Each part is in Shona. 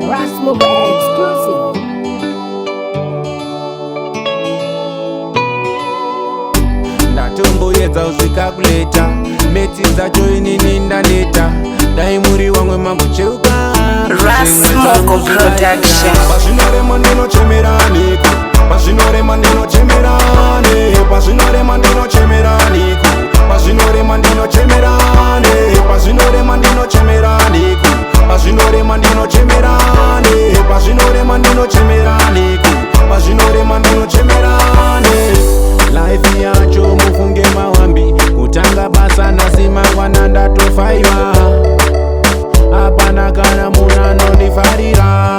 Rasmo exclusive. Ndatomboedza usvika kuleta meti dzacho inini ndaneta dai muri wamwe mambocheuka Rasmo Production. Pazvinorema ndinochemeraniko, pazvinorema ndinochemerane, pazvinorema ndinochemeraniko, pazvinorema ndinochemerane, pazvinorema ndinochemeraniko, pazvinorema ndinochemerane, pazvinorema ndinochemeraniko, pazvinorema ndinochemerane. Life yacho mufunge mawambi, kutanga basa nasimangwana ndatofaiwa, hapana kana munhu anondifarira.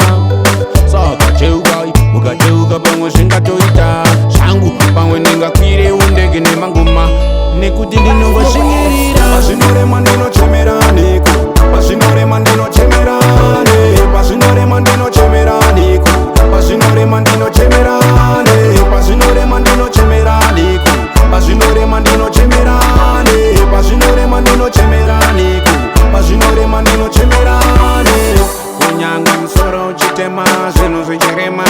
Saka cheukai mukacheuka pamwe zvingatoita zvangu, pamwe ndingakwire undege nemangoma nekuti ndinongoshingirira. Pazvinorema ndinochemeraniko, pazvinorema ndinochemerane, pazvinorema ndinochemeraniko, pazvinorema ndinochemerane, pazvinorema ndinochemeraniko, pazvinorema ndinochemerane, pazvinorema ndinochemeraniko, pazvinorema ndinochemerane. Kunyangwe musoro uchitema zvinhu zvichirema,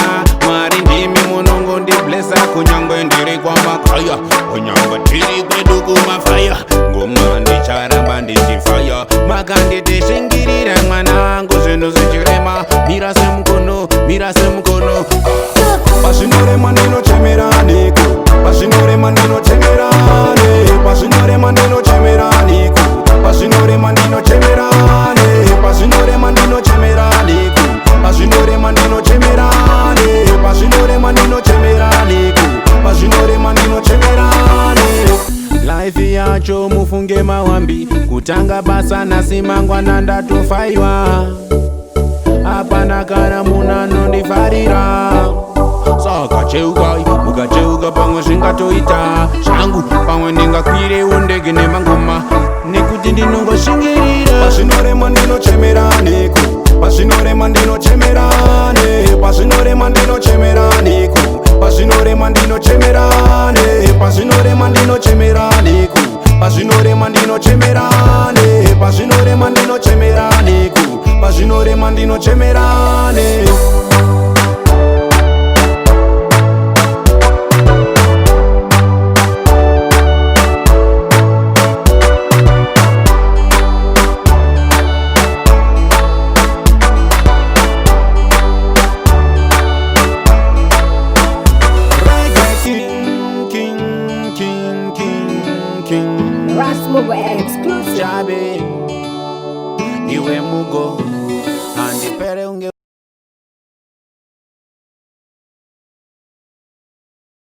Mwari ndimi munongondiblesa. Kunyangwe ndiri kwamakaya, kunyangwe tiri kwedu kumafaya, ngoma ndicharamba ndichifaya. Makanditi shingirira mwana wangu, zvinhu zvichirema, mira semukono, mira semukono. Pazvinorema ndinochemeraniko, pazvinorema ndinochemerane, pazvinorema ndinochemeraniko, pazvinorema ndinochemerane, pazvinorema ndinochemeraniko, pazvinorema ndinochemerane, pazvinorema ndinochemeraniko, pazvinorema ndinochemerane. Life yacho mufunge mawambi, kutanga basa nasimangwana ndatofaiwa, hapana kana munhu anondifarira. Saka cheukai mukacheuka pamwe zvingatoita zvangu, pamwe ndingakwire undege nemangoma nekuti ndinongoshingirira. Pazvinorema ndinochemeraniko, pazvinorema ndinochemerane, pazvinorema ndinochemeraniko, pazvinorema ndinochemerane, pazvinorema ndinochemeraniko, pazvinorema ndinochemerane, pazvinorema ndinochemeraniko, pazvinorema ndinochemerane.